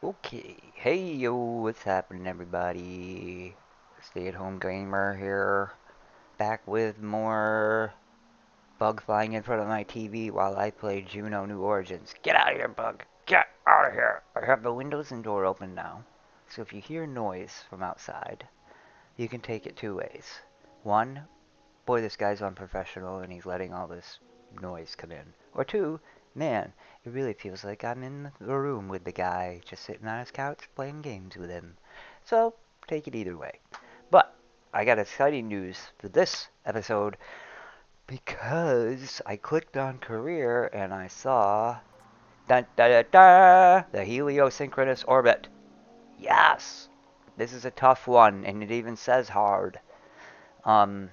Okay, hey yo, what's happening everybody? Stay-at-home gamer here, back with more bug flying in front of my TV while I play Juno New Origins. Get out of here, bug! Get out of here! I have the windows and door open now, so if you hear noise from outside, you can take it two ways. One, boy, this guy's unprofessional and he's letting all this noise come in. Or two, man, it really feels like I'm in the room with the guy, just sitting on his couch playing games with him. So, take it either way. But, I got exciting news for this episode because I clicked on career and I saw dun, da, da, da, the Heliosynchronous orbit. Yes! This is a tough one, and it even says hard. Um,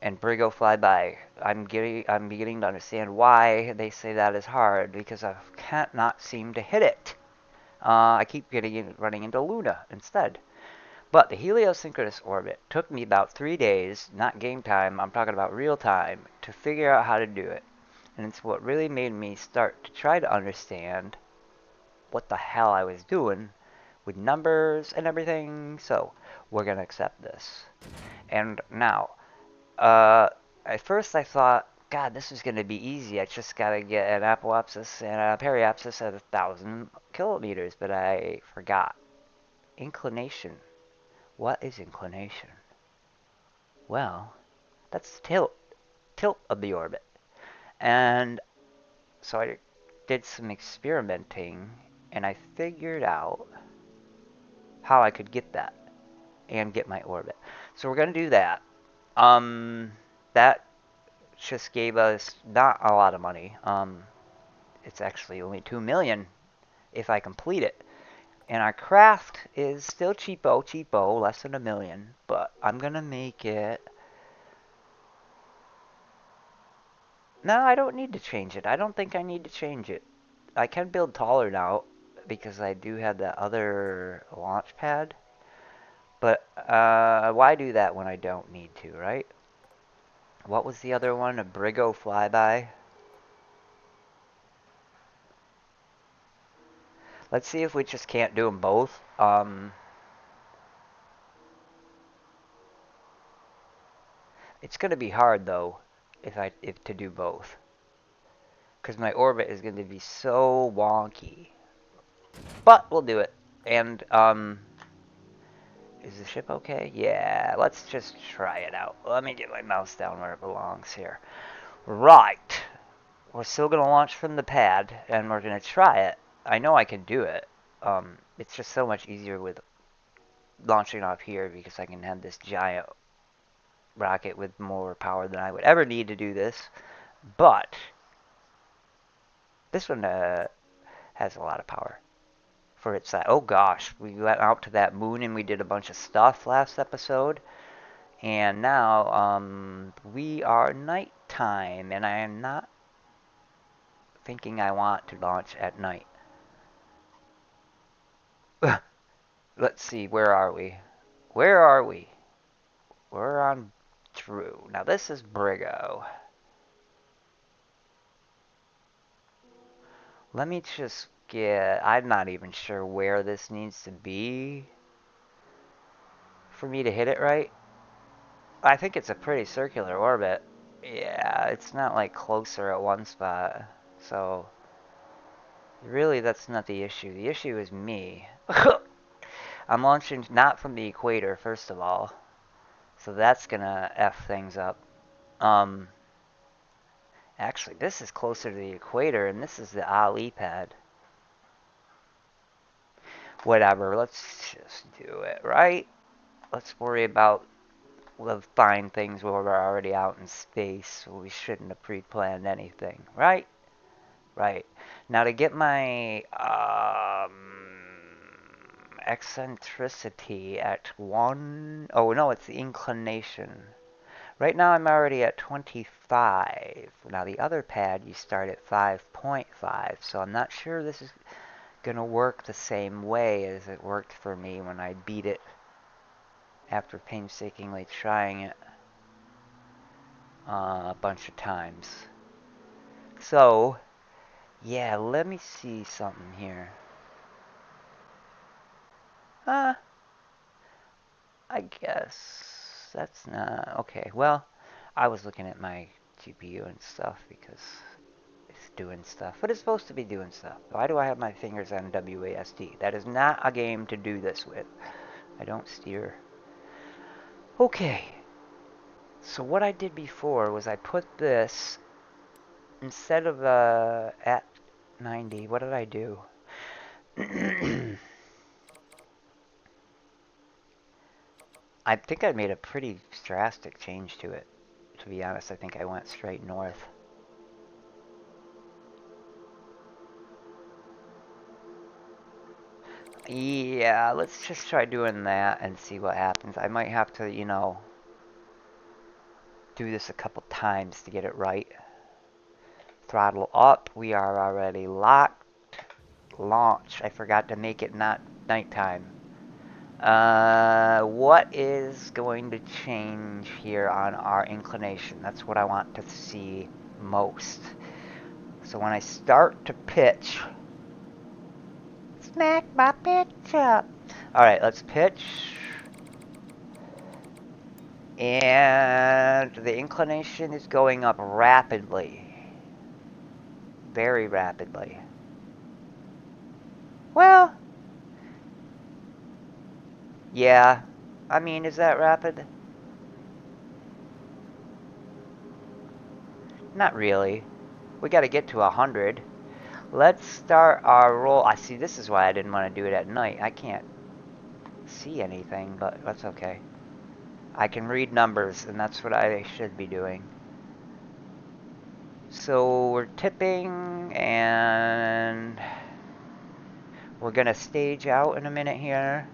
and Brigo flyby. I'm beginning to understand why they say that is hard because I can't not seem to hit it. I keep running into Luna instead. But the heliosynchronous orbit took me about 3 days, not game time, I'm talking about real time, to figure out how to do it. And it's what really made me start to try to understand what the hell I was doing with numbers and everything. So we're going to accept this. And now, Uh, at first I thought, God, this is going to be easy. I just got to get an apoapsis and a periapsis at 1,000 kilometers, but I forgot. Inclination. What is inclination? Well, that's tilt of the orbit. And so I did some experimenting, and I figured out how I could get that and get my orbit. So we're going to do that. That just gave us not a lot of money. It's actually only 2 million if I complete it. And our craft is still cheapo, less than 1 million, but I'm gonna make it. No, I don't need to change it. I don't think I need to change it. I can build taller now because I do have that other launch pad. But why do that when I don't need to, right? What was the other one? A Brigo flyby? Let's see if we just can't do them both. It's gonna be hard though, if to do both, because my orbit is gonna be so wonky. But we'll do it. And is the ship okay? Yeah, let's just try it out. Let me get my mouse down where it belongs here. Right. We're still gonna launch from the pad, and we're gonna try it. I know I can do it. It's just so much easier with launching off here because I can have this giant rocket with more power than I would ever need to do this. But this one has a lot of power for its size. Oh gosh, we went out to that moon and we did a bunch of stuff last episode. And now we are nighttime, and I am not thinking I want to launch at night. Let's see, where are we? Where are we? We're on True. Now this is Brigo. Let me just get. I'm not even sure where this needs to be for me to hit it right. I think it's a pretty circular orbit. Yeah, it's not like closer at one spot. So, really, that's not the issue. The issue is me. I'm launching not from the equator, first of all. So that's gonna F things up. Um, Actually, this is closer to the equator, and this is the Ali pad. Whatever, let's just do it, right? Let's worry about the fine things where we're already out in space. We shouldn't have pre-planned anything, right? Right. Now to get my eccentricity at 1, oh no, it's the inclination. Right now I'm already at 25. Now the other pad you start at 5.5, so I'm not sure this is going to work the same way as it worked for me when I beat it after painstakingly trying it a bunch of times. So, yeah, let me see something here. Uh, I guess that's not okay. Well, I was looking at my GPU and stuff because it's doing stuff. But it's supposed to be doing stuff. Why do I have my fingers on WASD? That is not a game to do this with. I don't steer. Okay. So what I did before was I put this instead of at 90. What did I do? I think I made a pretty drastic change to it. To be honest, I think I went straight north. Yeah, let's just try doing that and see what happens. I might have to, you know, do this a couple times to get it right. Throttle up. We are already locked. Launch. I forgot to make it not nighttime. What is going to change here on our inclination? That's what I want to see most. So when I start to pitch, smack my pitch up. All right, let's pitch. And the inclination is going up rapidly. Very rapidly. Well, yeah. I mean, is that rapid? Not really. We got to get to 100. Let's start our roll. I see, this is why I didn't want to do it at night. I can't see anything, but that's okay. I can read numbers, and that's what I should be doing. So we're tipping, and we're going to stage out in a minute here.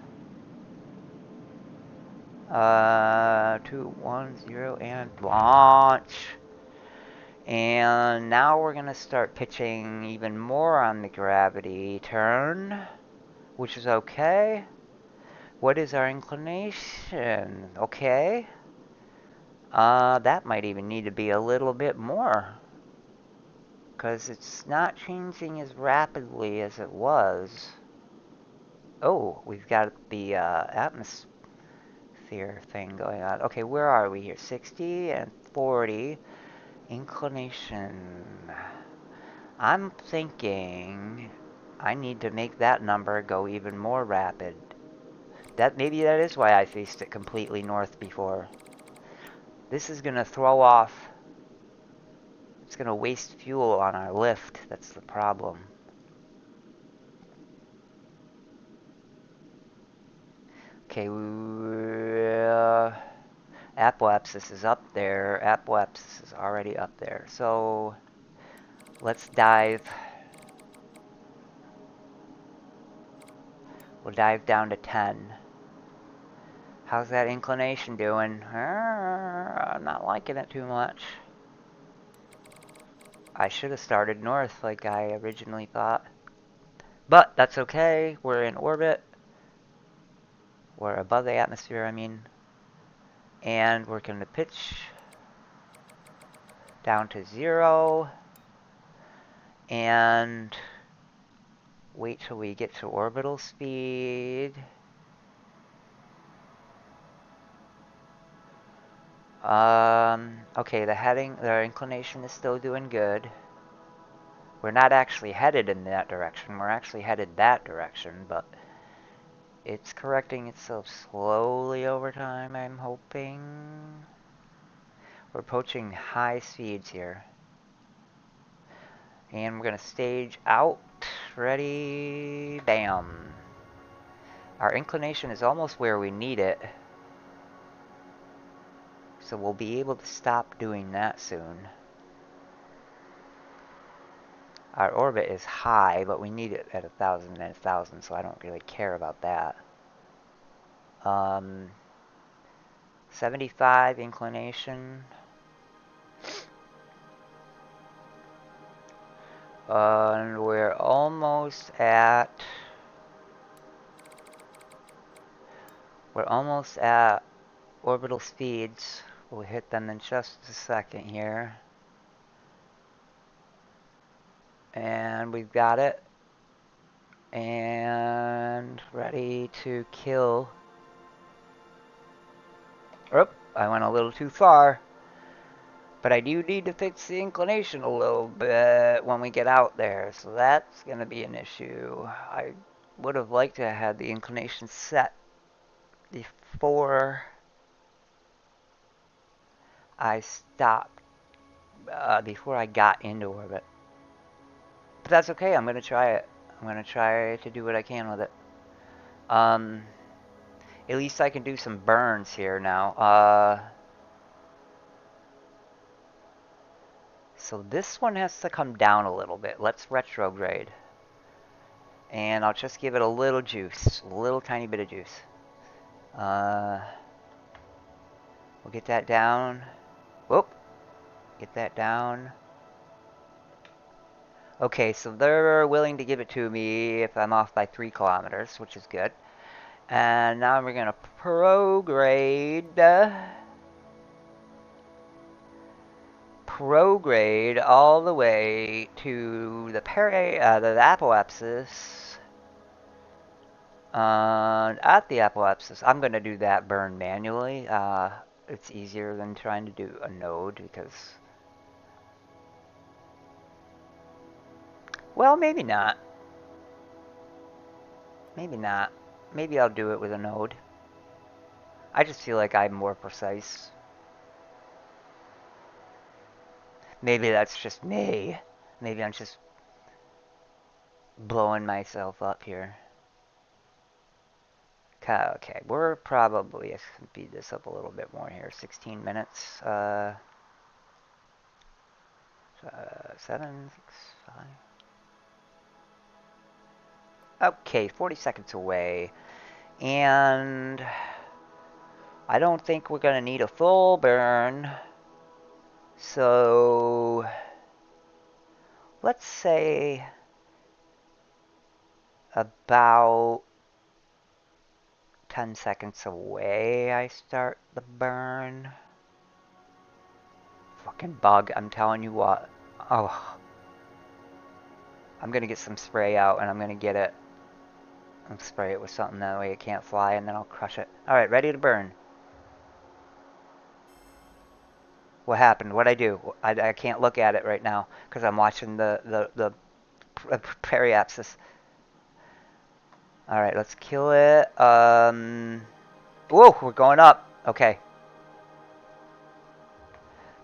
2, 1, 0, and launch. And now we're going to start pitching even more on the gravity turn, which is okay. What is our inclination? Okay. That might even need to be a little bit more, because it's not changing as rapidly as it was. Oh, we've got the atmosphere thing going on. Okay, where are we here? 60 and 40. Inclination. I'm thinking I need to make that number go even more rapid. Maybe that is why I faced it completely north before. This is going to throw off. It's going to waste fuel on our lift. That's the problem. Okay, apoapsis is up there. Apoapsis is already up there. So let's dive. We'll dive down to 10. How's that inclination doing? I'm not liking it too much. I should have started north like I originally thought. But that's okay. We're in orbit. We're above the atmosphere, I mean. And we're going to pitch down to 0. And wait till we get to orbital speed. Okay, the inclination is still doing good. We're not actually headed in that direction. We're actually headed that direction, but it's correcting itself slowly over time, I'm hoping. We're approaching high speeds here. And we're going to stage out. Ready, bam. Our inclination is almost where we need it. So we'll be able to stop doing that soon. Our orbit is high, but we need it at 1,000 and 1,000, so I don't really care about that. 75 inclination. And we're almost at orbital speeds. We'll hit them in just a second here. And we've got it. And ready to kill. Oh, I went a little too far. But I do need to fix the inclination a little bit when we get out there, so that's going to be an issue. I would have liked to have had the inclination set before I stopped, before I got into orbit. But that's okay, I'm going to try it. I'm going to try to do what I can with it. At least I can do some burns here now. So this one has to come down a little bit. Let's retrograde. And I'll just give it a little juice. A little tiny bit of juice. We'll get that down. Whoop. Get that down. Okay, so they're willing to give it to me if I'm off by 3 kilometers, which is good. And now we're going to prograde all the way to the apoapsis. At the apoapsis, I'm going to do that burn manually. It's easier than trying to do a node because, well, maybe not. Maybe not. Maybe I'll do it with a node. I just feel like I'm more precise. Maybe that's just me. Maybe I'm just blowing myself up here. Okay, we're probably, let's speed this up a little bit more here. 16 minutes. 7, 6, 5. Okay, 40 seconds away. And I don't think we're going to need a full burn. So let's say about 10 seconds away I start the burn. Fucking bug, I'm telling you what. Oh. I'm going to get some spray out and I'm going to get it. I'll spray it with something that way it can't fly and then I'll crush it. Alright, ready to burn. What happened? What'd I do? I can't look at it right now because I'm watching the periapsis. Alright, let's kill it. Whoa, we're going up. Okay.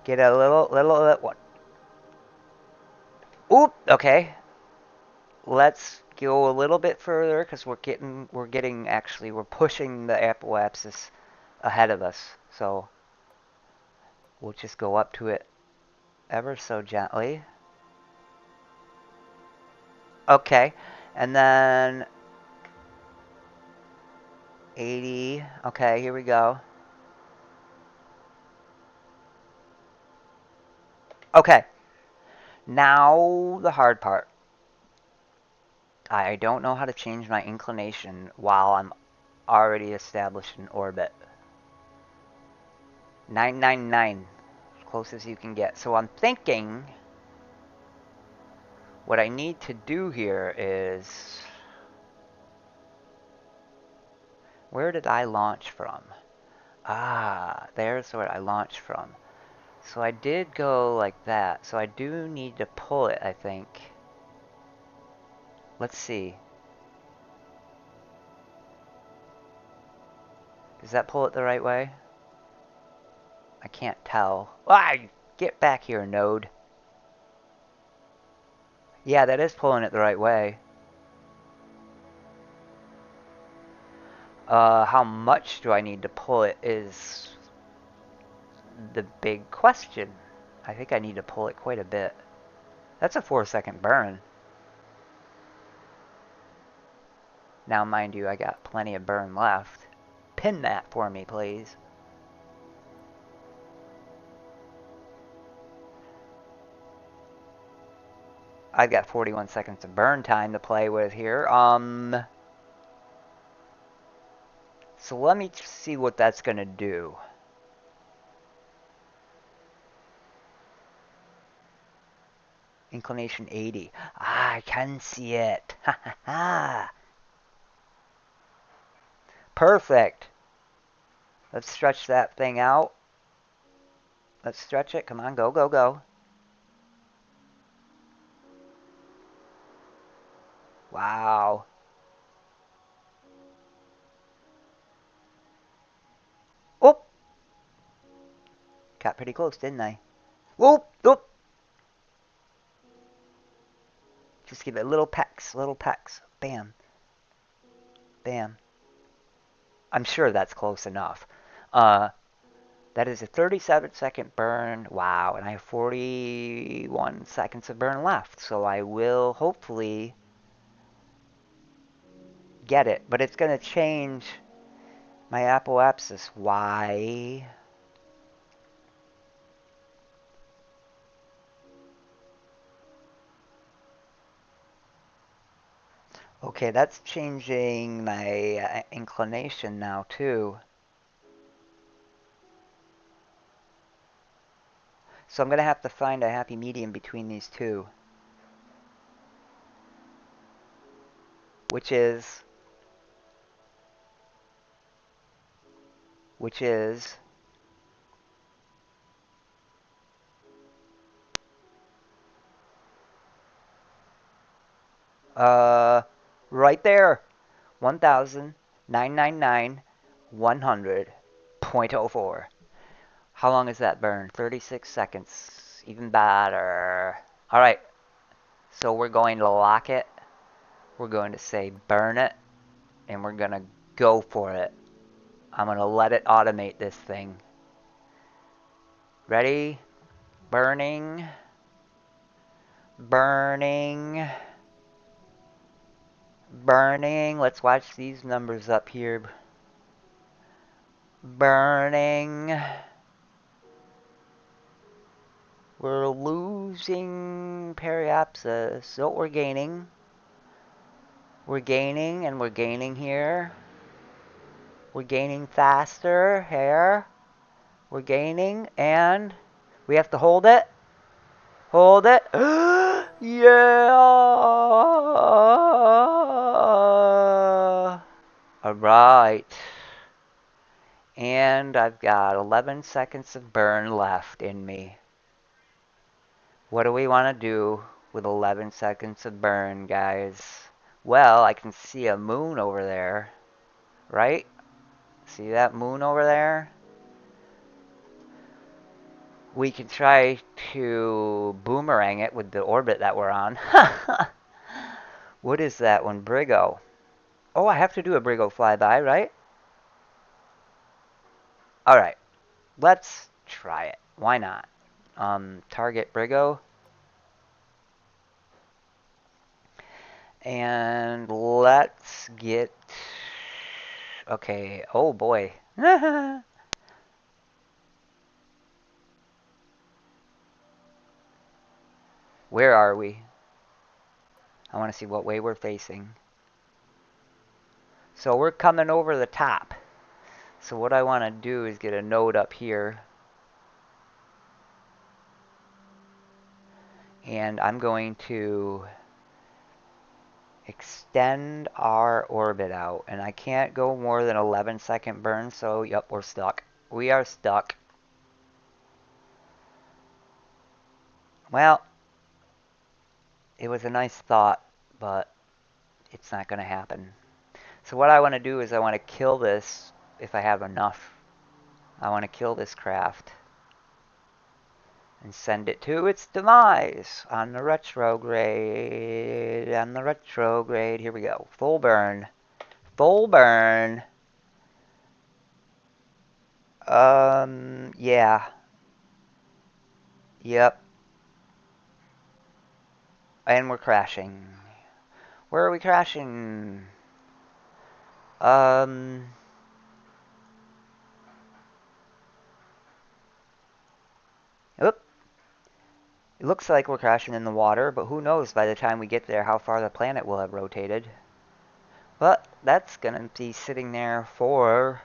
Get a little one. Oop, okay. Let's go a little bit further because we're pushing the apoapsis ahead of us. So we'll just go up to it ever so gently. Okay, and then 80. Okay, here we go. Okay, now the hard part. I don't know how to change my inclination while I'm already established in orbit. 999, as close as you can get. So I'm thinking what I need to do here is, where did I launch from? Ah, there's where I launched from. So I did go like that. So I do need to pull it, I think. Let's see. Does that pull it the right way? I can't tell. Ah, get back here, node. Yeah, that is pulling it the right way. How much do I need to pull it is the big question. I think I need to pull it quite a bit. That's a 4-second burn. Now, mind you, I got plenty of burn left. Pin that for me, please. I've got 41 seconds of burn time to play with here. So let me see what that's going to do. – Inclination 80. Ah, I can see it. Ha ha ha. Perfect. Let's stretch that thing out. Let's stretch it. Come on, go, go, go. Wow. Oh, got pretty close, didn't I? Whoop, whoop. Just give it little pecks, little pecks. Bam, bam. I'm sure that's close enough. That is a 37-second burn. Wow, and I have 41 seconds of burn left. So I will hopefully get it. But it's going to change my apoapsis. Why? Okay, that's changing my inclination now, too. So I'm going to have to find a happy medium between these two. Which is... right there. 1,999,100.04. How long is that burn? 36 seconds. Even better. All right. So we're going to lock it. We're going to say burn it. And we're going to go for it. I'm going to let it automate this thing. Ready? Burning. Burning. Burning. Let's watch these numbers up here. Burning. We're losing periapsis. Oh, we're gaining. We're gaining, and we're gaining here. We're gaining faster here. We're gaining, and we have to hold it. Hold it. Yeah! Alright. And I've got 11 seconds of burn left in me. What do we want to do with 11 seconds of burn, guys? Well, I can see a moon over there, right? See that moon over there? We can try to boomerang it with the orbit that we're on. What is that one? Brigo. Oh, I have to do a Brigo flyby, right? Alright, let's try it. Why not? Target Brigo. And let's get... Okay, oh boy. Where are we? I want to see what way we're facing. So we're coming over the top. So what I want to do is get a node up here. And I'm going to extend our orbit out. And I can't go more than 11-second burn, so yep, we're stuck. We are stuck. Well, it was a nice thought, but it's not going to happen. So what I want to do is I want to kill this if I have enough. I want to kill this craft and send it to its demise on the retrograde. On the retrograde. Here we go. Full burn. Full burn. Yeah. Yep. And we're crashing. Where are we crashing? Oop. It looks like we're crashing in the water, but who knows by the time we get there how far the planet will have rotated. But that's gonna be sitting there for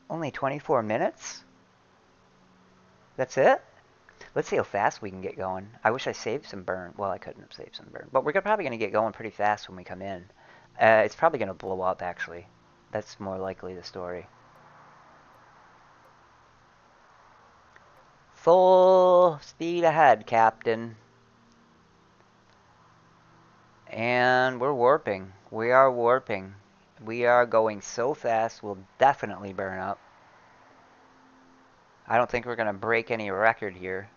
only 24 minutes? That's it? Let's see how fast we can get going. I wish I saved some burn. Well, I couldn't have saved some burn. But we're probably going to get going pretty fast when we come in. It's probably going to blow up, actually. That's more likely the story. Full speed ahead, Captain. And we're warping. We are warping. We are going so fast, we'll definitely burn up. I don't think we're going to break any record here.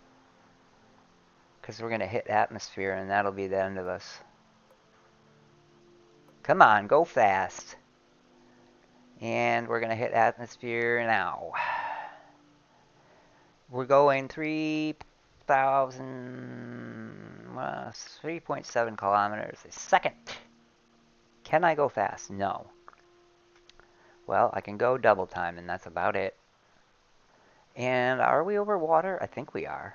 Because we're going to hit atmosphere, and that'll be the end of us. Come on, go fast. And we're going to hit atmosphere now. We're going 3.7 kilometers a second. Can I go fast? No. Well, I can go double time, and that's about it. And are we over water? I think we are.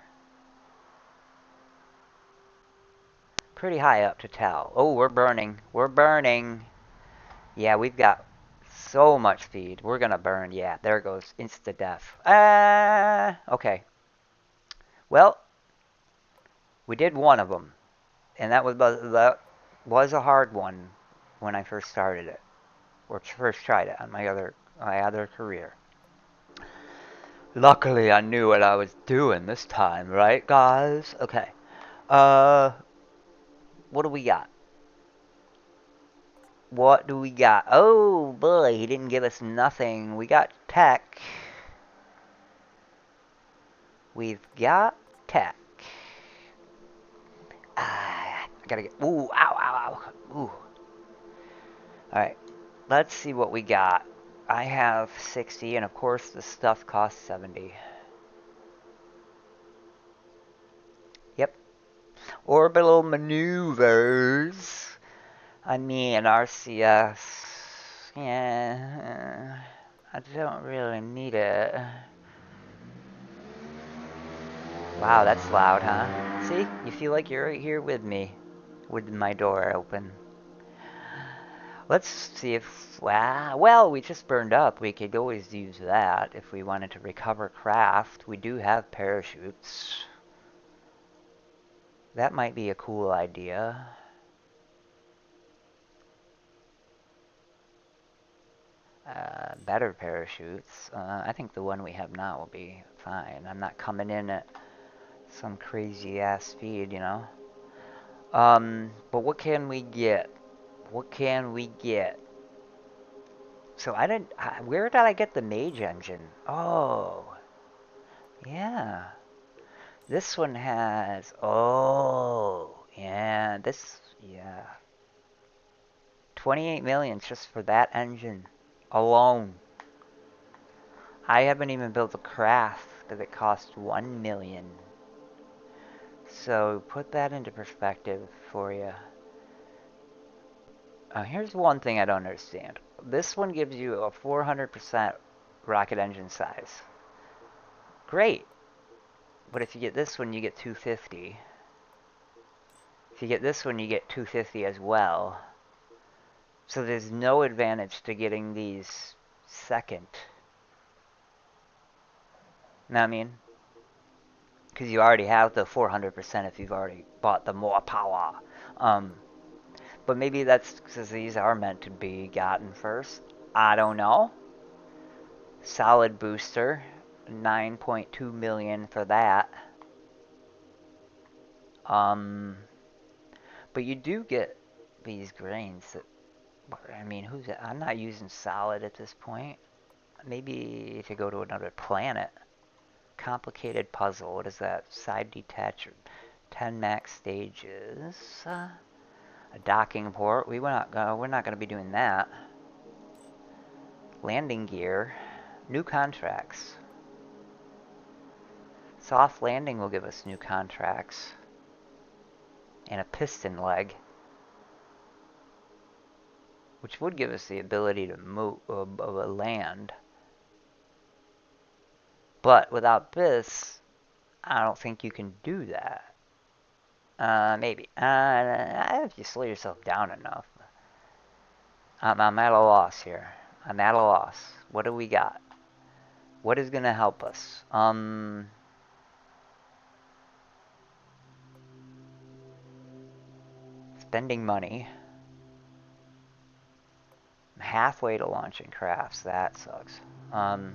Pretty high up to tell. Oh, we're burning. We're burning. Yeah, we've got so much speed. We're going to burn. Yeah, there goes insta-death. Okay. Well, we did one of them. And that was a hard one when I first started it. Or first tried it on my other career. Luckily, I knew what I was doing this time, right, guys? Okay. What do we got? What do we got? Oh, boy, he didn't give us nothing. We got tech. We've got tech. I gotta get... Ooh, ow, ow, ow. Ooh. Alright, let's see what we got. I have 60, and of course the stuff costs 70. Yep. Orbital maneuvers. I mean, RCS. Yeah, I don't really need it. Wow, that's loud, huh? See? You feel like you're right here with me, with my door open. Let's see if... Well, we just burned up. We could always use that if we wanted to recover craft. We do have parachutes. That might be a cool idea. Better parachutes. I think the one we have now will be fine. I'm not coming in at some crazy ass speed, you know. But what can we get? What can we get? So I didn't. Where did I get the mage engine? Oh, yeah. This one has. Oh, yeah. This, yeah. 28 million just for that engine alone. I haven't even built a craft because it cost 1 million. So put that into perspective for you. Here's one thing I don't understand. This one gives you a 400% rocket engine size. Great. But if you get this one, you get 250. If you get this one, you get 250 as well. So there's no advantage to getting these second. Know what I mean? Because you already have the 400% if you've already bought the more power. But maybe that's because these are meant to be gotten first. I don't know. Solid booster. 9.2 million for that. But you do get these grains that, I mean, who's that? I'm not using solid at this point. Maybe to go to another planet. Complicated puzzle. What is that? Side detach. 10 max stages. A docking port. We're not going to be doing that. Landing gear. New contracts. Soft landing will give us new contracts. And a piston leg. Which would give us the ability to move, land. But without this, I don't think you can do that. Maybe. If you slow yourself down enough. I'm at a loss here. I'm at a loss. What do we got? What is going to help us? spending money. I'm halfway to launching crafts. That sucks. The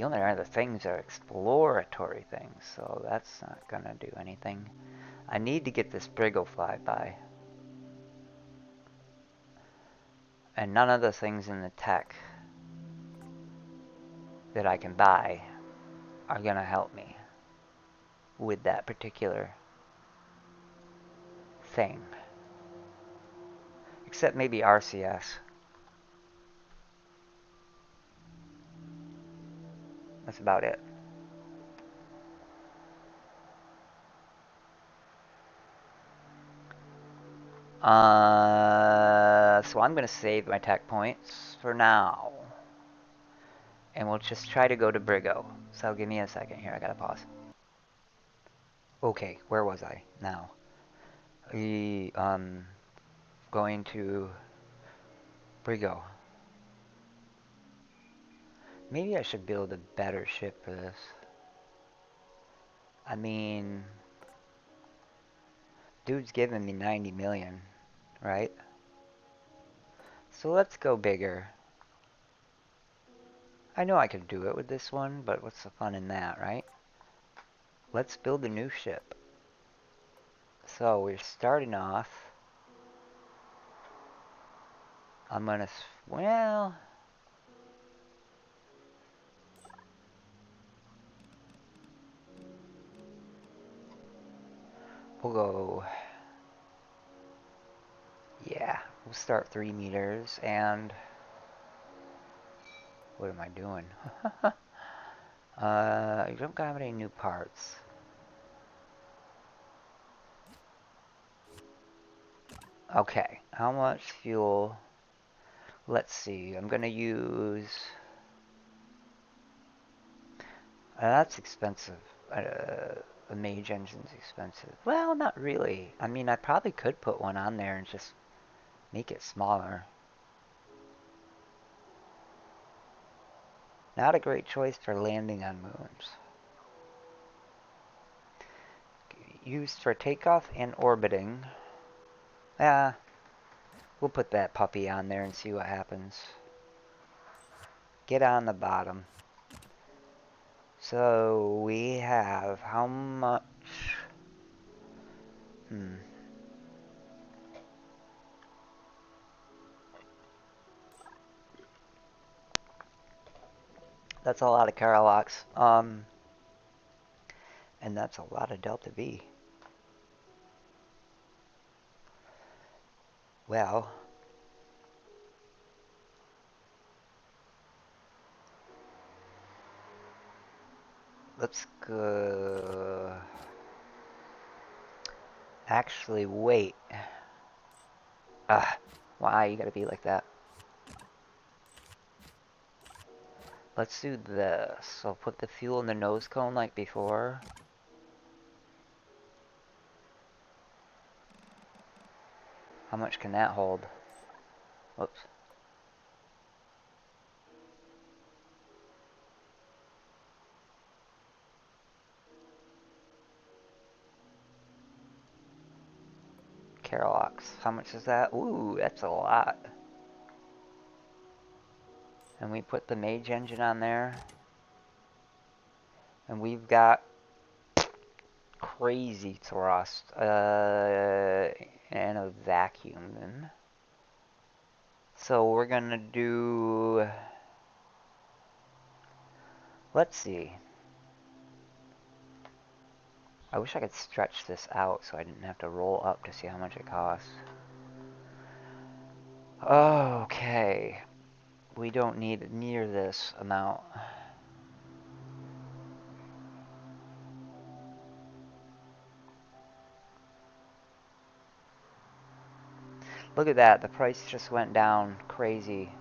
only other things are exploratory things, so that's not gonna do anything. I need to get this Brigo flyby. And none of the things in the tech that I can buy are gonna help me with that particular thing. Except maybe RCS. That's about it. So I'm going to save my tech points for now. And we'll just try to go to Brigo. So give me a second here. I got to pause. Okay, where was I now? Going to Brigo. Maybe I should build a better ship for this. I mean, dude's giving me 90 million, right? So let's go bigger. I know I could do it with this one, but what's the fun in that, right? Let's build a new ship. So we're starting off. I'm gonna, well, we'll go, yeah, we'll start 3 meters, and what am I doing? You don't have any new parts. Okay, how much fuel? Let's see, I'm gonna use, that's expensive. The mage engine's expensive. Well, not really. I mean, I probably could put one on there and just make it smaller. Not a great choice for landing on moons. Used for takeoff and orbiting. Yeah, we'll put that puppy on there and see what happens. Get on the bottom. So we have how much? That's a lot of Carlox. And that's a lot of Delta V. Well, let's go. Actually, wait. Why you gotta be like that? Let's do this. I'll put the fuel in the nose cone like before. How much can that hold? Whoops. Carlox. How much is that? Ooh, that's a lot. And we put the mage engine on there. And we've got crazy thrust. And a vacuum then. So we're gonna do... Let's see. I wish I could stretch this out so I didn't have to roll up to see how much it costs. Okay. We don't need near this amount. Look at that. The price just went down crazy.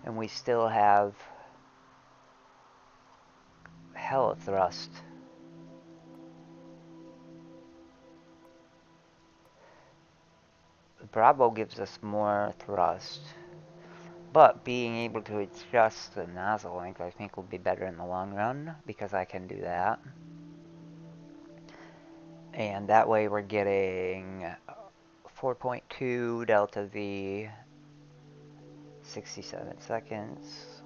And we still have hella thrust. Bravo gives us more thrust. But being able to adjust the nozzle length, I think, will be better in the long run, because I can do that. And that way we're getting 4.2 delta V, 67 seconds.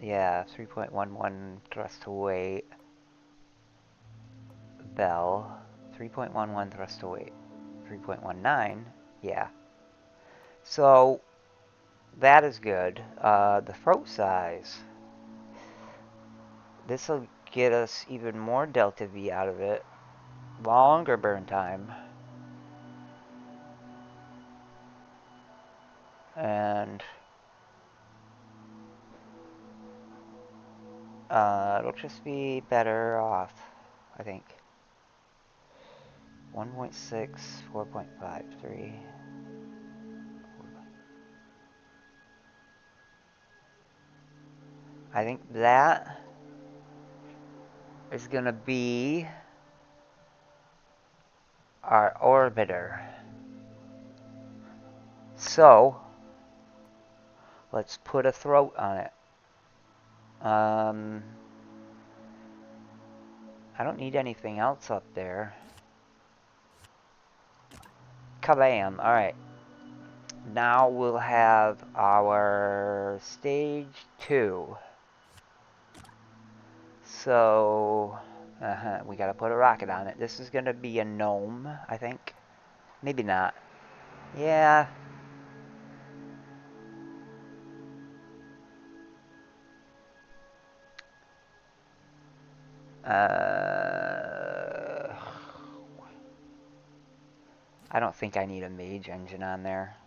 Yeah, 3.11 thrust to weight. Bell, 3.11 thrust to weight. 3.19, yeah. So that is good. The throat size. This will get us even more delta V out of it. Longer burn time. And it'll just be better off, I think. 1.6, 4.53. I think that is going to be our orbiter. So, let's put a throat on it. I don't need anything else up there. Kabam! Alright. Now we'll have our stage 2. So, we gotta put a rocket on it. This is gonna be a gnome, I think. Maybe not. Yeah. I don't think I need a mage engine on there.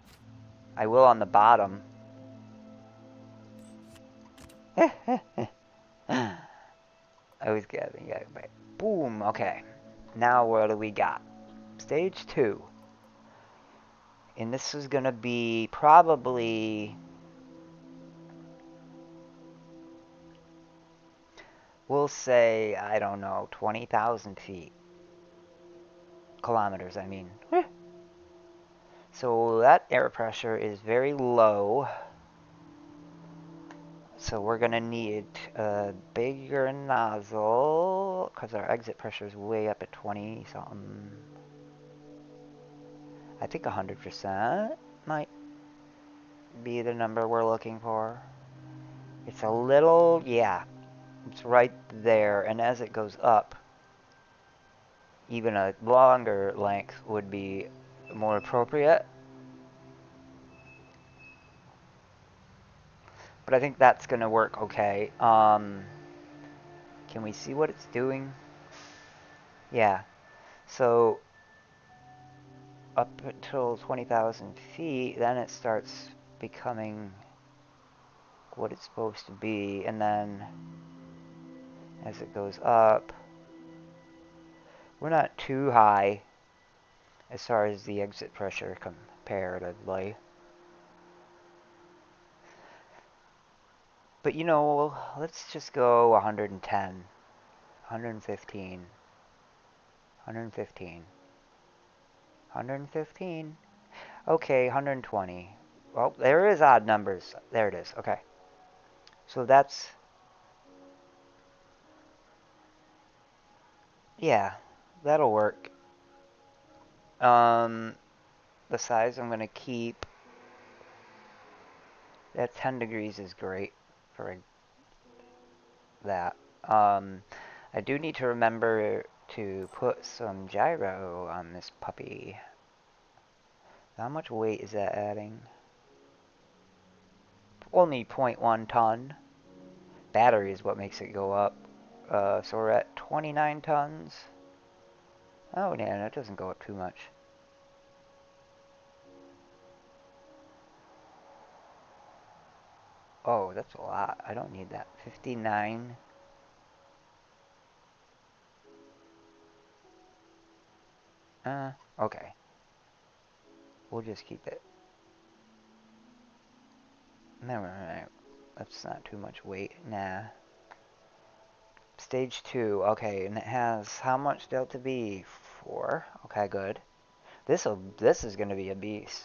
I will on the bottom. I always get it. Yeah, right. Boom. Okay. Now what do we got? Stage 2. And this is going to be probably... We'll say, I don't know, 20,000 feet. Kilometers, I mean. So that air pressure is very low. So we're going to need a bigger nozzle because our exit pressure is way up at 20 something. I think 100% might be the number we're looking for. It's a little, yeah, it's right there. And as it goes up, even a longer length would be more appropriate. But I think that's going to work okay. Can we see what it's doing? Yeah. So up until 20,000 feet, then it starts becoming what it's supposed to be. And then as it goes up, we're not too high as far as the exit pressure comparatively. But you know, let's just go 110, 115, 115, 115. Okay, 120. Well, there is odd numbers. There it is. Okay. So that's... Yeah, that'll work. The size I'm going to keep at 10 degrees is great for that. I do need to remember to put some gyro on this puppy. How much weight is that adding? Only 0.1 ton. Battery is what makes it go up. So we're at 29 tons. Oh, yeah, that doesn't go up too much. Oh, that's a lot. I don't need that. 59. Okay. We'll just keep it. No, that's not too much weight. Nah. Stage 2. Okay, and it has how much delta V? 4. Okay, good. This is going to be a beast.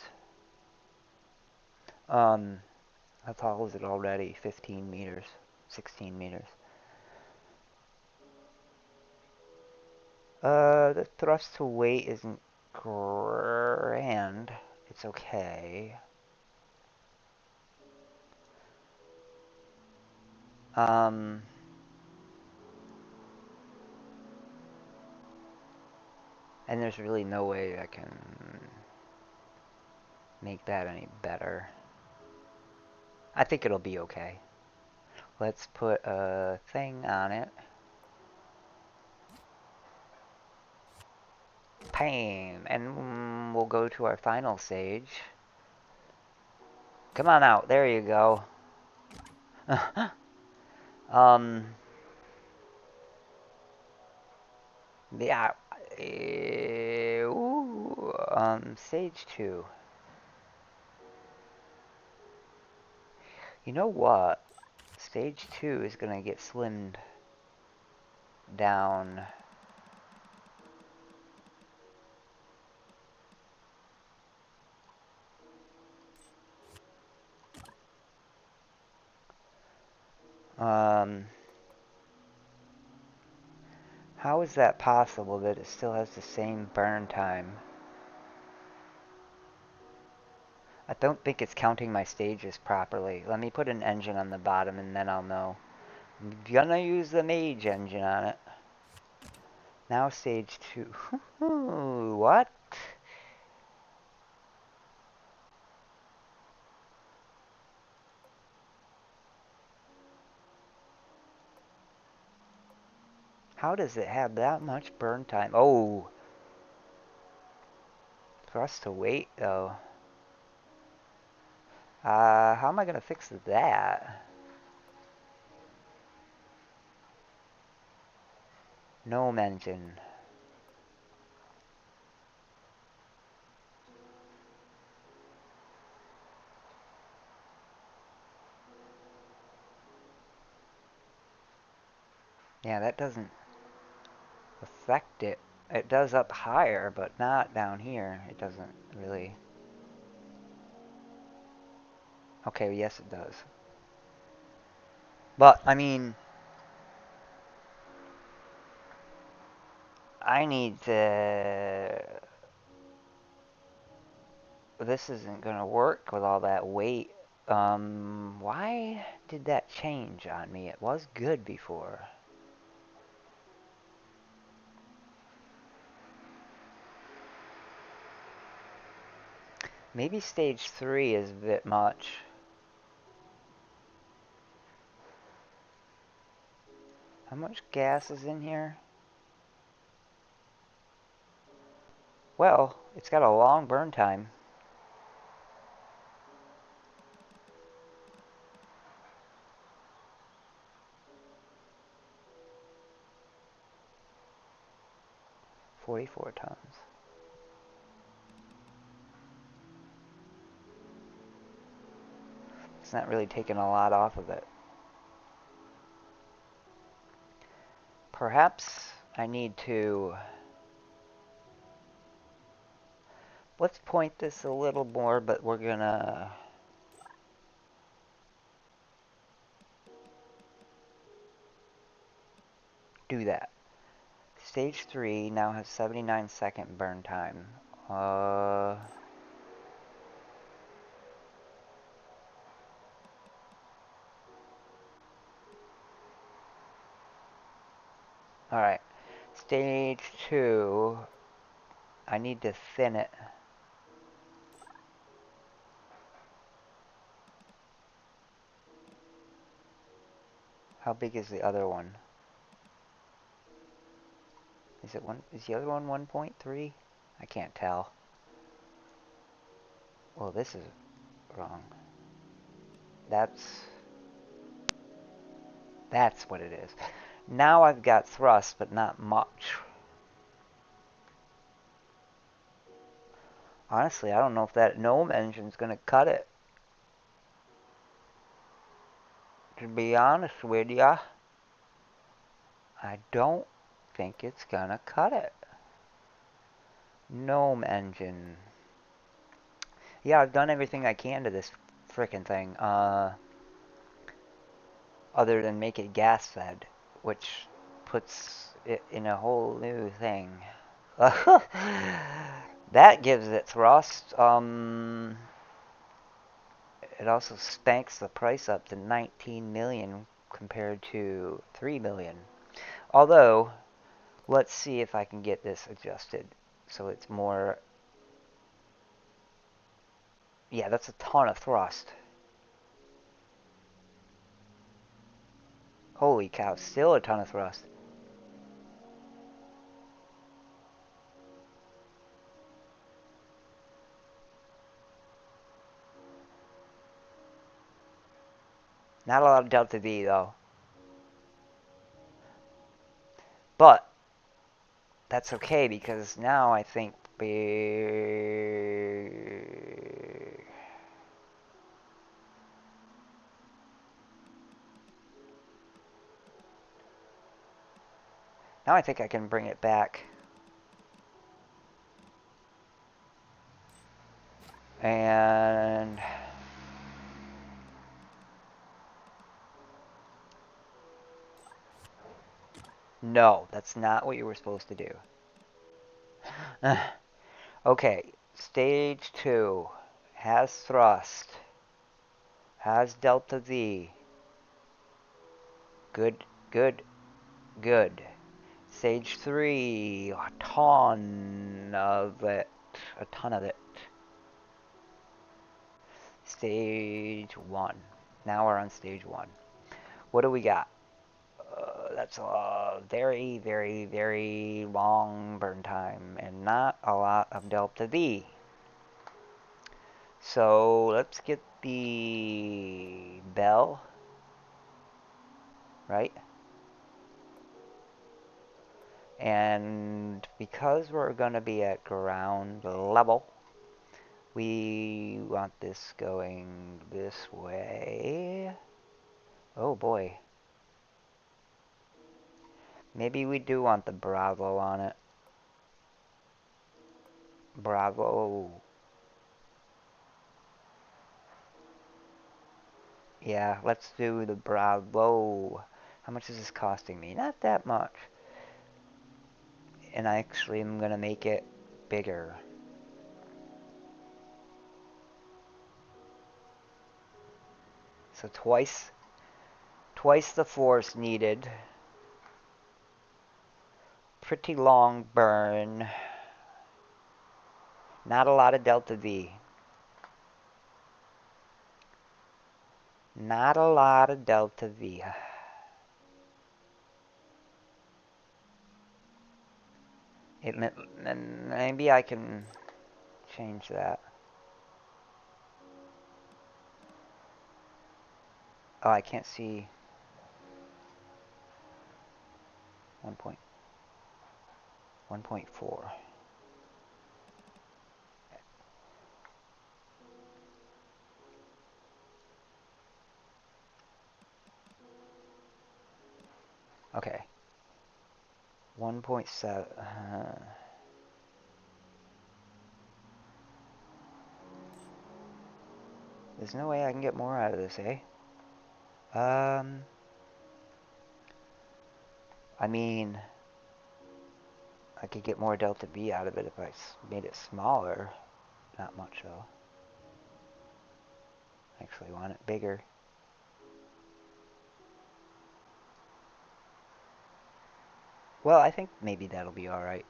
How tall is it already? 15 meters. 16 meters. The thrust to weight isn't grand. It's okay. Um, and there's really no way I can make that any better. I think it'll be okay. Let's put a thing on it. Pain. And we'll go to our final stage. Come on out. There you go. um, yeah. Stage 2. You know what? Stage 2 is going to get slimmed down. How is that possible that it still has the same burn time? I don't think it's counting my stages properly. Let me put an engine on the bottom and then I'll know. I'm gonna use the mage engine on it. Now stage 2. What? How does it have that much burn time? Oh! Thrust to weight, though. How am I gonna fix that? Gnome engine. Yeah, that doesn't affect it. It does up higher, but not down here. It doesn't really. Okay, yes it does. But, I mean, I need to... This isn't gonna work with all that weight. Why did that change on me? It was good before. Maybe stage 3 is a bit much. How much gas is in here? Well, it's got a long burn time. $44 tons. It's not really taking a lot off of it. Perhaps I need to... Let's point this a little more, but we're gonna... do that. Stage 3 now has 79-second burn time. Alright. Stage 2, I need to thin it. How big is the other one? Is it one? Is the other one 1.3? I can't tell. Well, this is wrong. That's what it is. Now I've got thrust, but not much. Honestly, I don't know if that gnome engine's gonna cut it. To be honest with ya, I don't think it's gonna cut it. Gnome engine. Yeah, I've done everything I can to this frickin' thing. Other than make it gas fed, which puts it in a whole new thing. That gives it thrust. It also spanks the price up to 19 million compared to 3 million. Although, let's see if I can get this adjusted so it's more. Yeah, that's a ton of thrust. Holy cow, still a ton of thrust. Not a lot of delta V though. But that's okay because now I think now I think I can bring it back. And no, that's not what you were supposed to do. Okay, stage 2 has thrust, has delta V. Good, good, good. Stage 3, a ton of it. A ton of it. Stage 1. Now we're on stage 1. What do we got? That's a very, very, very long burn time and not a lot of delta V. So let's get the bell, right? And because we're going to be at ground level, we want this going this way. Oh boy. Maybe we do want the Bravo on it. Bravo. Yeah, let's do the Bravo. How much is this costing me? Not that much. And I actually am going to make it bigger. So twice the force needed. Pretty long burn. Not a lot of delta V. Not a lot of delta V. Maybe I can change that. Oh, I can't see 1.4. Okay. 1.7. There's no way I can get more out of this, eh? I mean, I could get more delta V out of it if I made it smaller. Not much, though. Actually want it bigger. Well, I think maybe that'll be alright.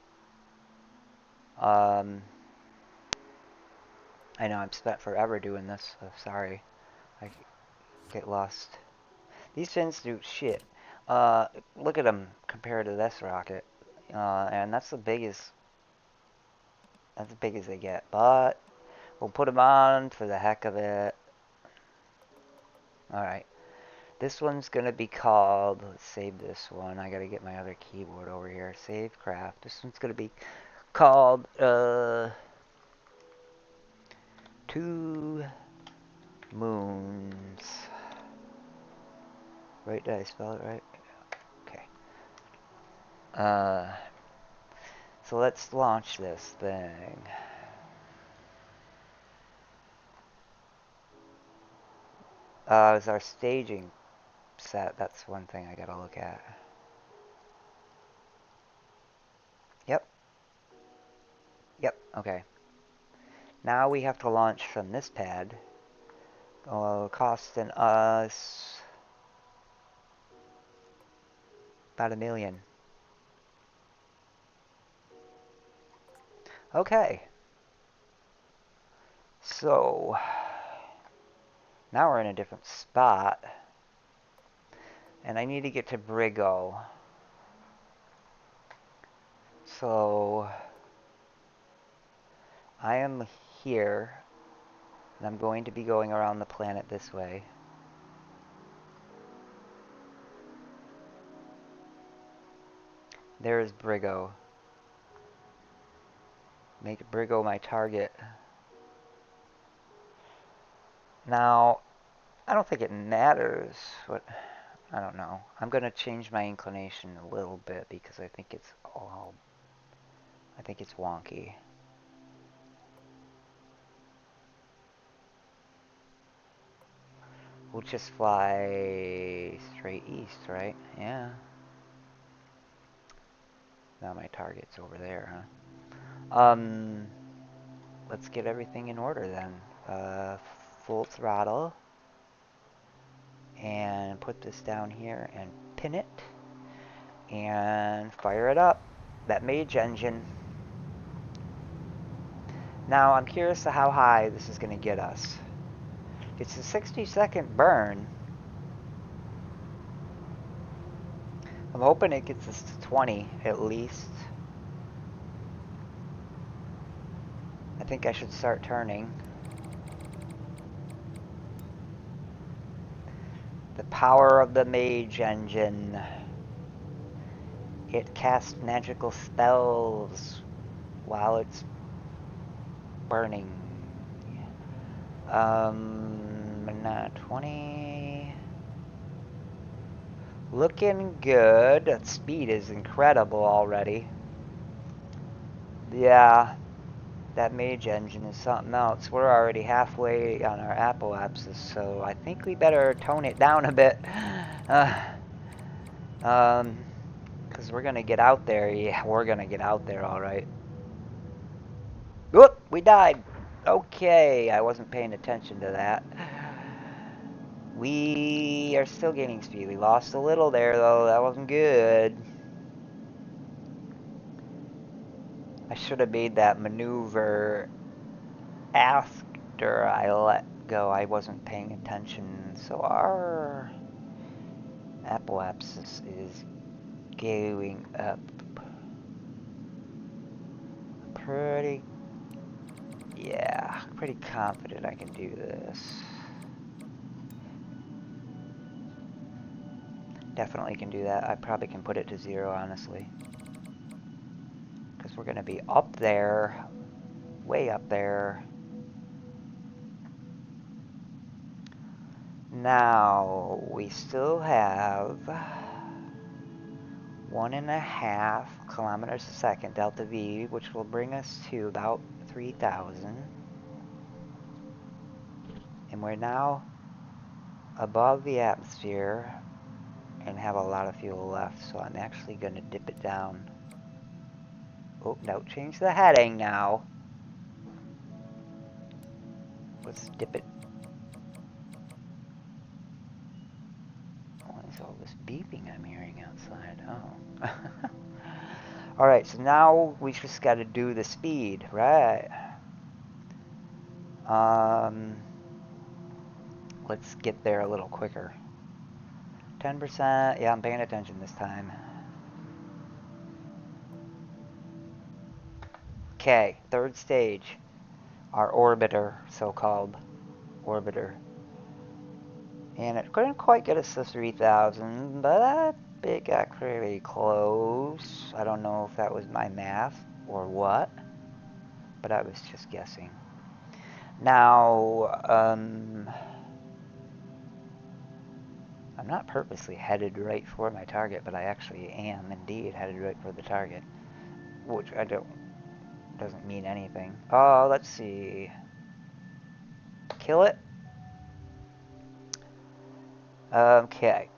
I know I've spent forever doing this, so sorry. I get lost. These fins do shit. Look at them compared to this rocket. And that's as big as they get. But we'll put them on for the heck of it. Alright. This one's gonna be called, let's save this one. I gotta get my other keyboard over here. Save craft. This one's gonna be called, 2 moons. Right, did I spell it right? Okay. So let's launch this thing. Is our staging set. That's one thing I gotta look at. Yep, okay. Now we have to launch from this pad. Costing us about $1 million. Okay. So now we're in a different spot. And I need to get to Brigo. So I am here. And I'm going to be going around the planet this way. There's Brigo. Make Brigo my target. Now, I don't think it matters what... I don't know. I'm going to change my inclination a little bit because I think it's all... I think it's wonky. We'll just fly straight east, right? Yeah. Now my target's over there, huh? Let's get everything in order then. Full throttle. And put this down here and pin it. And fire it up. That mage engine. Now I'm curious to how high this is going to get us. It's a 60-second burn. I'm hoping it gets us to 20 at least. I think I should start turning. The power of the mage engine. It casts magical spells while it's burning. Not 20. Looking good. That speed is incredible already. Yeah, that mage engine is something else. We're already halfway on our apoapsis, so I think we better tone it down a bit. Because we're gonna get out there. Yeah, we're gonna get out there, all right. Whoop! We died. Okay, I wasn't paying attention to that. We are still gaining speed. We lost a little there, though. That wasn't good. I should have made that maneuver after I let go. I wasn't paying attention. So our apoapsis is going up pretty... Yeah, pretty confident I can do this. Definitely can do that. I probably can put it to 0, honestly. Because we're going to be up there. Way up there. Now, we still have 1.5 kilometers a second delta V, which will bring us to about 3,000. And we're now above the atmosphere and have a lot of fuel left, so I'm actually going to dip it down. Oh, no, change the heading now. Let's dip it. What is all this beeping I'm hearing outside? Oh. Alright, so now we just got to do the speed, right? Let's get there a little quicker. 10%. Yeah, I'm paying attention this time. Okay, third stage. Our orbiter, so-called orbiter. And it couldn't quite get us to 3,000, but it got pretty close. I don't know if that was my math or what, but I was just guessing. Now, I'm not purposely headed right for my target, but I actually am indeed headed right for the target, which doesn't mean anything. Oh, let's see. Kill it. Okay.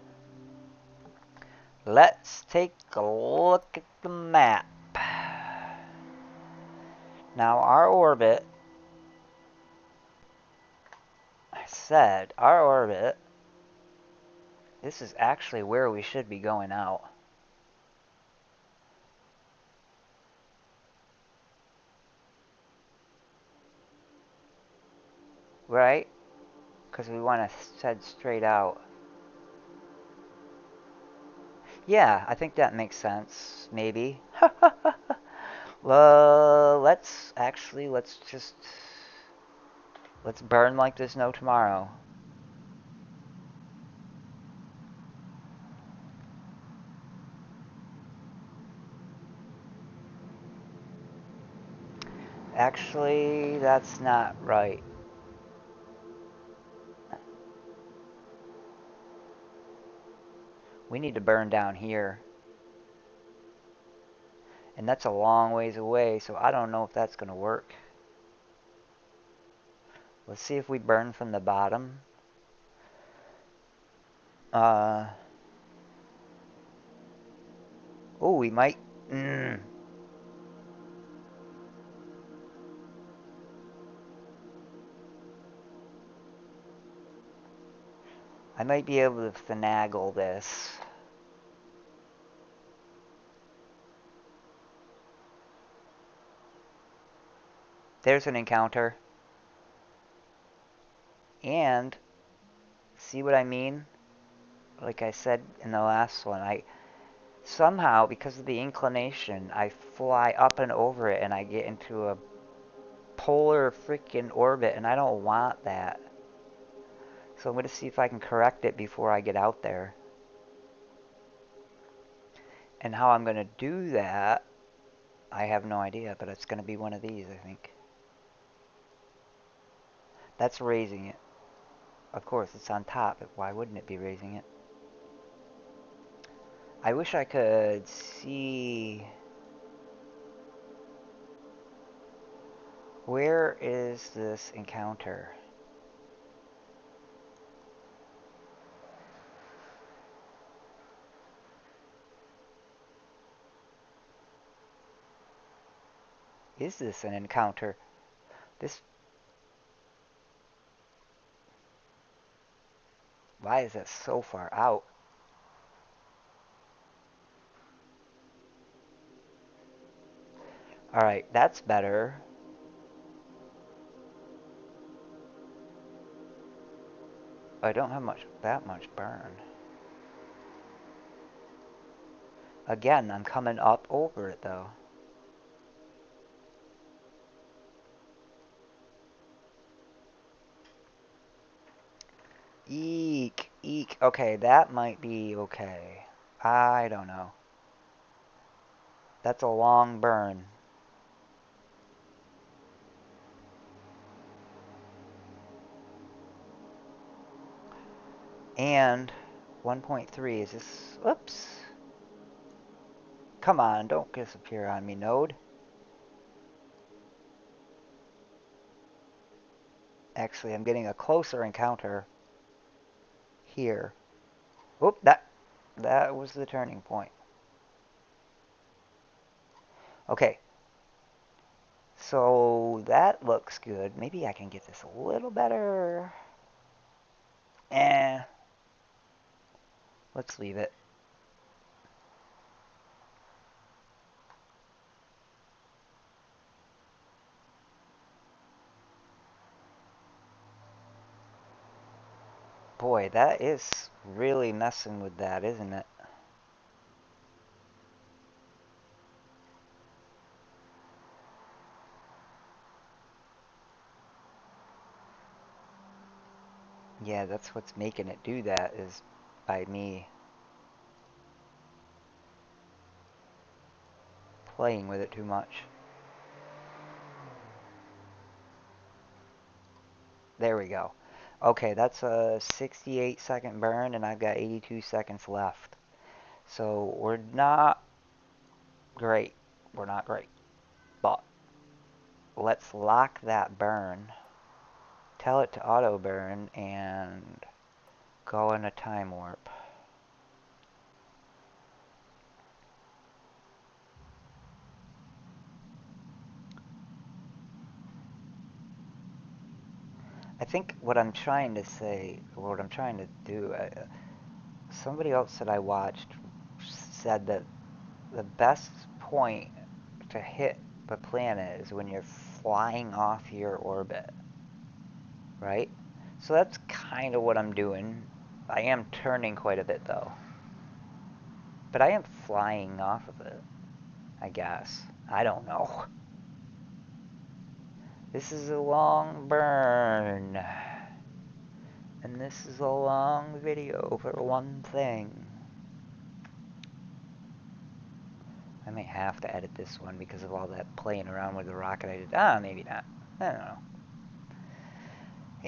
Let's take a look at the map. Now our orbit, I said, our orbit, this is actually where we should be going out. Right? Because we want to head straight out. Yeah, I think that makes sense. Maybe. Let's actually, let's burn like there's no tomorrow. Actually, that's not right. We need to burn down here. And that's a long ways away, so I don't know if that's going to work. Let's see if we burn from the bottom. Oh, we might. I might be able to finagle this. There's an encounter. And, see what I mean? Like I said in the last one, I somehow, because of the inclination, I fly up and over it and I get into a polar freaking orbit, and I don't want that. So I'm going to see if I can correct it before I get out there. And how I'm going to do that, I have no idea, but it's going to be one of these, I think. That's raising it. Of course, it's on top, but why wouldn't it be raising it? I wish I could see... Where is this encounter? Is this an encounter? This... Why is that so far out? Alright, that's better. I don't have that much burn. Again, I'm coming up over it, though. Eek, eek. Okay, that might be okay. I don't know. That's a long burn. And 1.3 is this... Oops. Come on, don't disappear on me, node. Actually, I'm getting a closer encounter here. Oop, that was the turning point. Okay. So that looks good. Maybe I can get this a little better. Let's leave it. Boy, that is really messing with that, isn't it? Yeah, that's what's making it do that, is by me playing with it too much. There we go. Okay, that's a 68-second burn, and I've got 82 seconds left. So we're not great. We're not great. But let's lock that burn. Tell it to auto burn and go in a time warp. I think what I'm trying to say, or what I'm trying to do, somebody else that I watched said that the best point to hit the planet is when you're flying off your orbit, right? So that's kind of what I'm doing. I am turning quite a bit though. But I am flying off of it, I guess. I don't know. This is a long burn. And this is a long video for one thing. I may have to edit this one because of all that playing around with the rocket I did. Ah, maybe not. I don't know.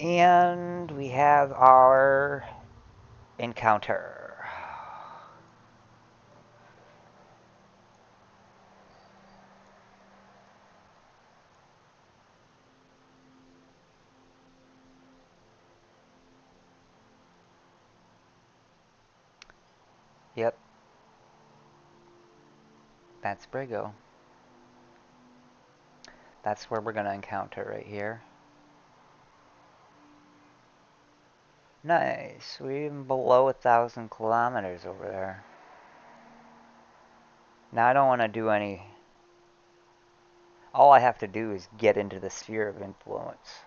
And we have our encounter. Yep, that's Brigo. That's where we're going to encounter right here. Nice. We're even below 1,000 kilometers over there. Now I don't want to do any... All I have to do is get into the sphere of influence.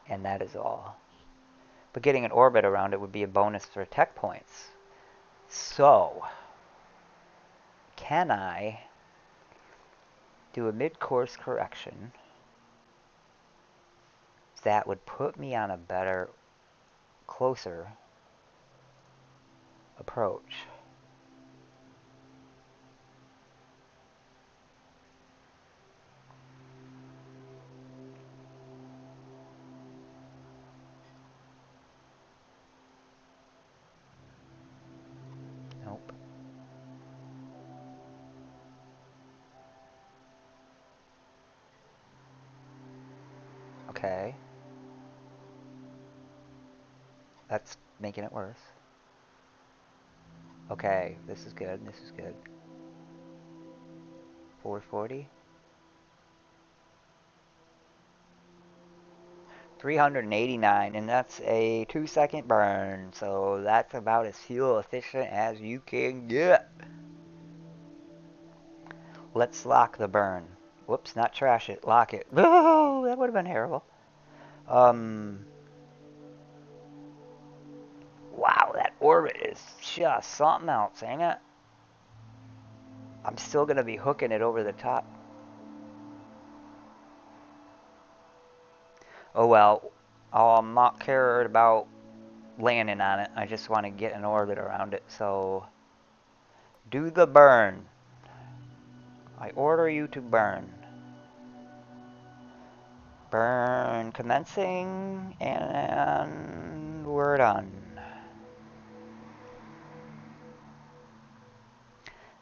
And that is all. But getting an orbit around it would be a bonus for tech points. So, can I do a mid-course correction that would put me on a better, closer approach? Nope. Okay. That's making it worse. Okay, this is good, this is good. 440. 389, and that's a 2-second burn, so that's about as fuel efficient as you can get. Let's lock the burn. Whoops, not trash it, lock it. Oh, that would have been terrible. Wow, that orbit is just something else, ain't it? I'm still going to be hooking it over the top. Oh well, I'm not cared about landing on it. I just want to get an orbit around it, so... Do the burn. I order you to burn. Burn commencing, and we're done.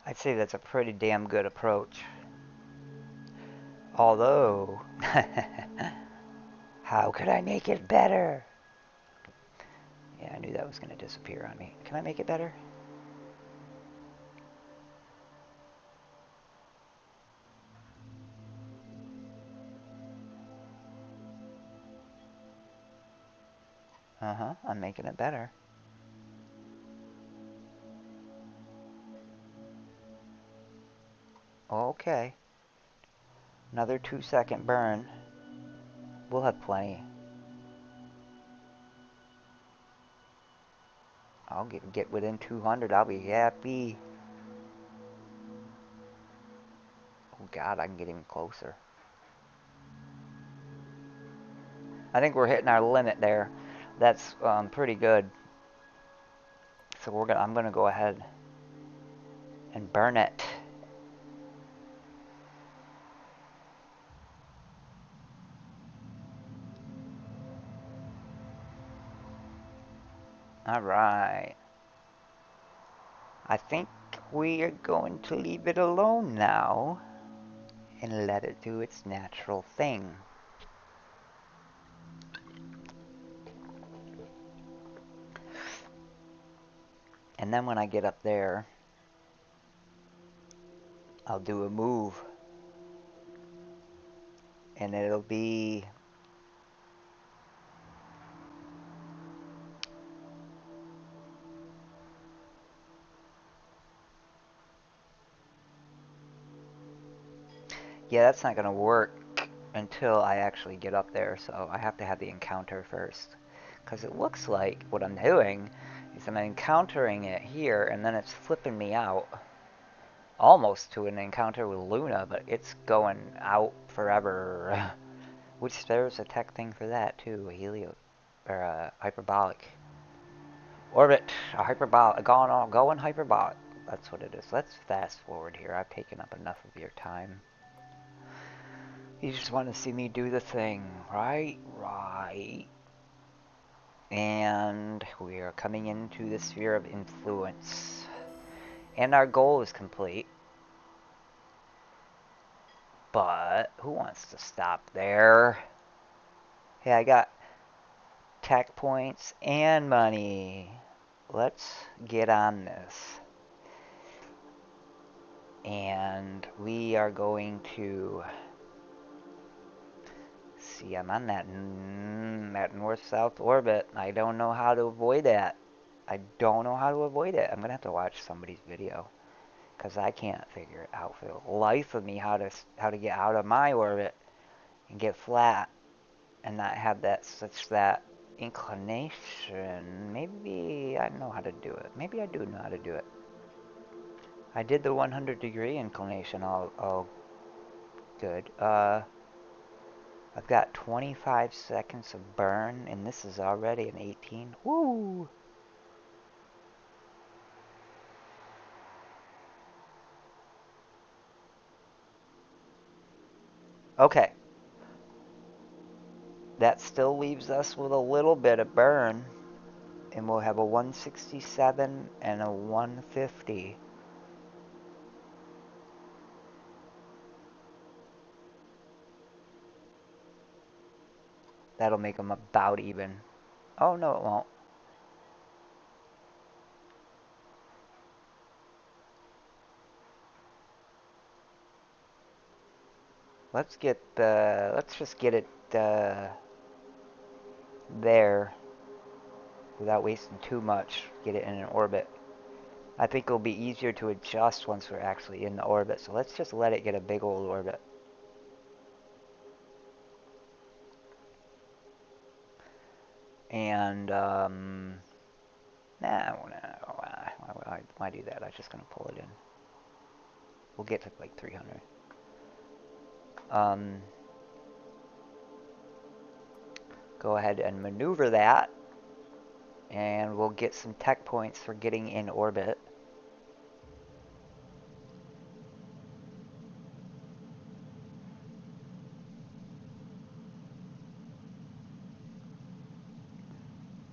I'd say that's a pretty damn good approach. Although, how could I make it better? Yeah, I knew that was going to disappear on me. Can I make it better? Uh-huh, I'm making it better. Okay. Another 2-second burn. We'll have plenty. I'll get within 200. I'll be happy. Oh God, I can get even closer. I think we're hitting our limit there. That's pretty good. So I'm gonna go ahead and burn it. All right. I think we are going to leave it alone now and let it do its natural thing. And then when I get up there, I'll do a move. And it'll be Yeah, that's not going to work until I actually get up there, so I have to have the encounter first. Because it looks like what I'm doing is I'm encountering it here, and then it's flipping me out. Almost to an encounter with Luna, but it's going out forever. Which there's a tech thing for that too, a helio or a hyperbolic orbit, a hyperbolic, going hyperbolic. That's what it is. Let's fast forward here. I've taken up enough of your time. You just want to see me do the thing, right? Right. And we are coming into the sphere of influence. And our goal is complete. But who wants to stop there? Hey, I got tech points and money. Let's get on this. And we are going to see, I'm on that north-south orbit. I don't know how to avoid that. I don't know how to avoid it. I'm going to have to watch somebody's video. Because I can't figure it out for the life of me how to get out of my orbit and get flat and not have that inclination. Maybe I know how to do it. Maybe I do know how to do it. I did the 100-degree inclination all good. I've got 25 seconds of burn, and this is already an 18. Woo! Okay. That still leaves us with a little bit of burn, and we'll have a 167 and a 150. That'll make them about even. Oh, no, it won't. Let's just get it there without wasting too much. Get it in an orbit. I think it'll be easier to adjust once we're actually in the orbit. So let's just let it get a big old orbit. And, nah, why do that? I'm just going to pull it in. We'll get to like 300. Go ahead and maneuver that. And we'll get some tech points for getting in orbit.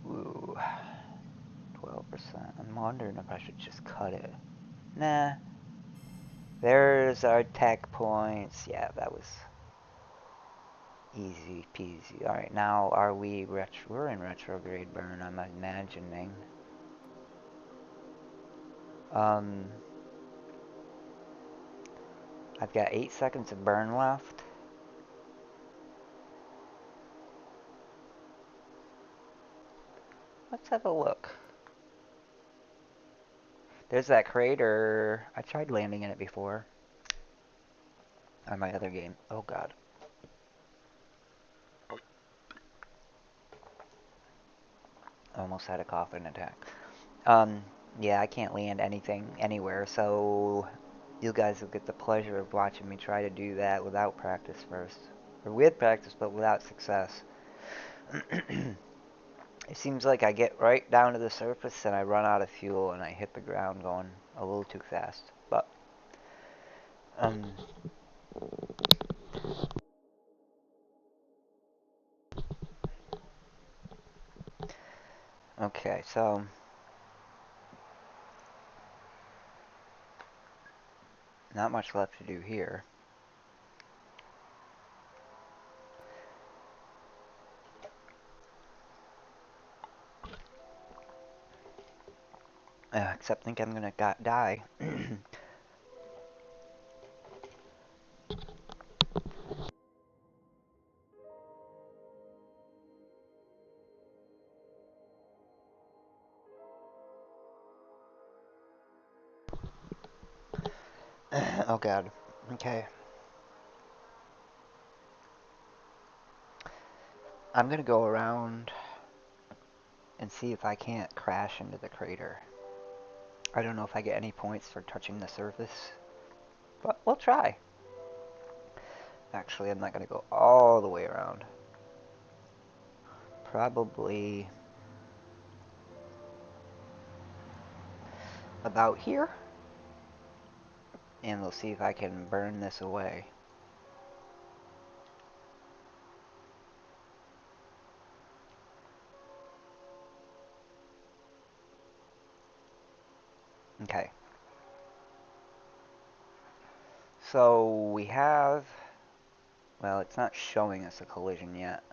Ooh, 12%. I'm wondering if I should just cut it. Nah. There's our tech points. Yeah, that was easy peasy. Alright, now are we we're in retrograde burn, I'm imagining. I've got 8 seconds of burn left. Let's have a look. There's that crater. I tried landing in it before. On my other game. Oh god. Almost had a coughing attack. Yeah, I can't land anything anywhere, so you guys will get the pleasure of watching me try to do that without practice first. Or with practice, but without success. It seems like I get right down to the surface and I run out of fuel and I hit the ground going a little too fast. But, okay, so not much left to do here. Except think I'm gonna die. Oh god. Okay. I'm gonna go around and see if I can't crash into the crater. I don't know if I get any points for touching the surface, but we'll try. Actually, I'm not gonna go all the way around. Probably about here. And we'll see if I can burn this away. Okay. So we have, well, it's not showing us a collision yet.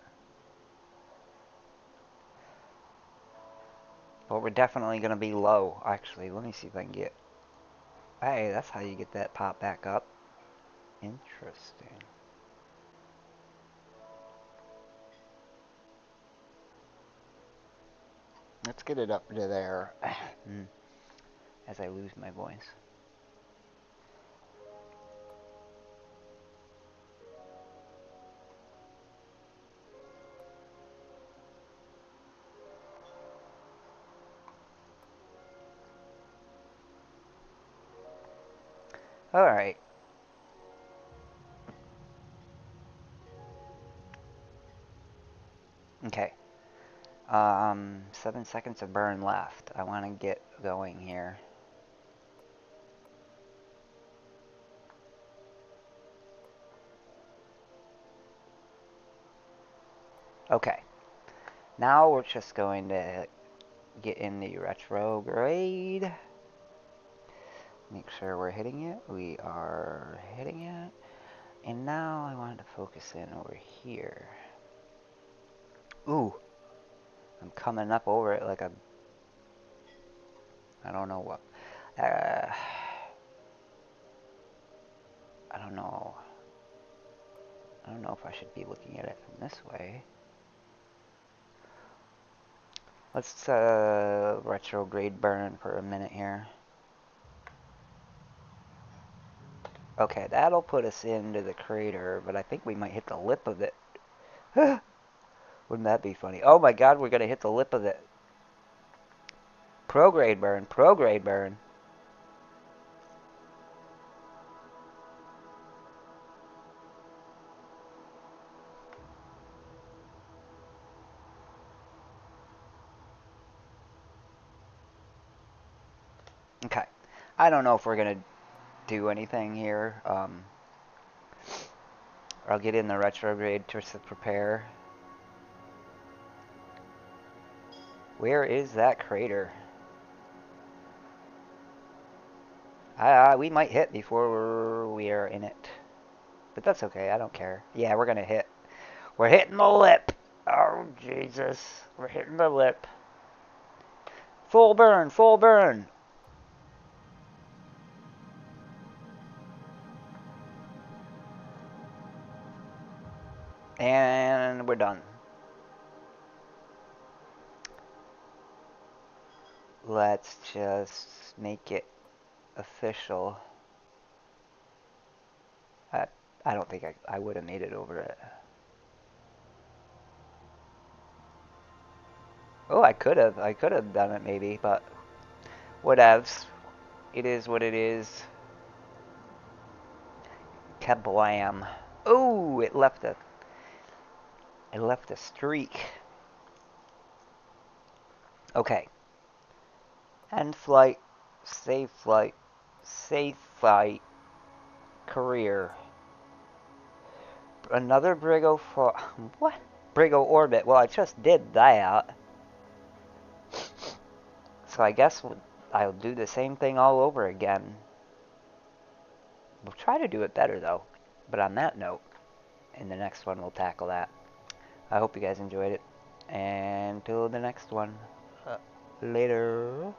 But we're definitely going to be low. Actually, let me see if I can get, hey, that's how you get that pop back up. Interesting. Let's get it up to there. As I lose my voice. Alright. Okay. 7 seconds of burn left. I want to get going here. Okay. Now we're just going to get in the retrograde. Make sure we're hitting it. We are hitting it. And now I wanted to focus in over here. Ooh. I'm coming up over it like a... I don't know what. I don't know. I don't know if I should be looking at it from this way. Let's retrograde burn for a minute here. Okay, that'll put us into the crater, but I think we might hit the lip of it. Wouldn't that be funny? Oh my god, we're gonna hit the lip of it. Prograde burn, prograde burn. Okay. I don't know if we're gonna do anything here. I'll get in the retrograde to prepare. Where is that crater? We might hit before we are in it. But that's okay, I don't care. Yeah, we're gonna hit. We're hitting the lip! Oh, Jesus. We're hitting the lip. Full burn, full burn! And we're done. Let's just make it official. I don't think I would have made it over it. Oh, I could have. I could have done it maybe, but whatevs. It is what it is. Kablam. Oh, it left a streak. Okay. End flight, safe flight, safe flight, career. Another Brigo for what? Brigo orbit. Well, I just did that. So I guess I'll do the same thing all over again. We'll try to do it better though. But on that note, in the next one we'll tackle that. I hope you guys enjoyed it. And till the next one. Later.